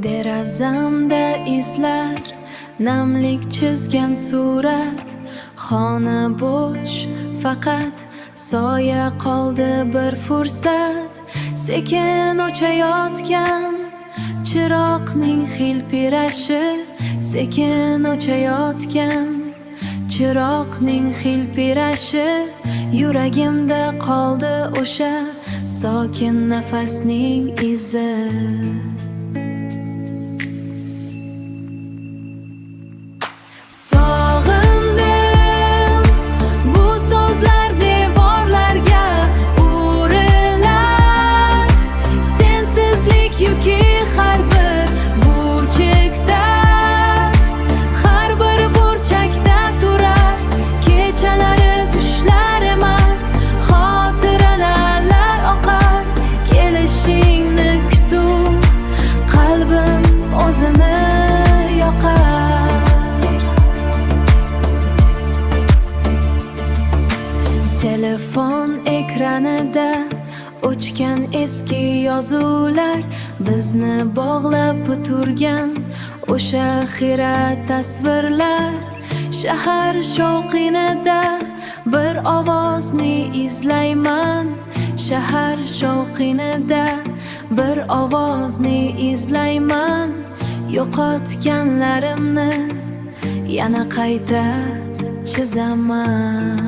Derazamda izlar, namlik chizgan surat. Xona bo'sh, faqat soya qoldi bir fursat. Sekin o'chayotgan chiroqning hilpirashi, sekin o'chayotgan chiroqning hilpirashi. Yuragimda qoldi o'sha sokin nafasning izi. Sog'indim bu so'zlar devorlarga urilar. Sensizlik yuki har bir burchakda, har bir burchakda turar. Kechalari tushlar emas, xotiralar oqar. Kelishingni kutib qalbim o'zini yoqar. Telefon ekranida o'chgan eski yozuvlar, bizni bog'lab turgan o'sha xira tasvirlar. Shahar shovqinida bir ovozni izlayman, shahar shovqinida bir ovozni izlayman. Yo'qotganlarimni yana qayta chizaman.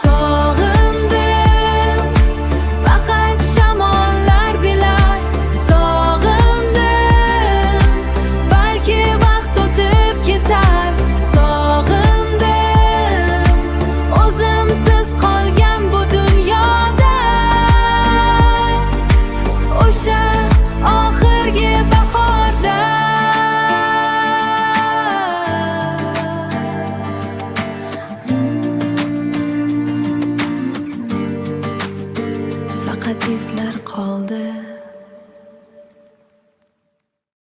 Sog'indim, faqat shamollar bilar. Sog'indim, balki vaqt o'tib ketar. Sog'indim, o'zimsiz qolgan bu dunyoda. O'sha oxirgi bahorda faqat izlar qoldi.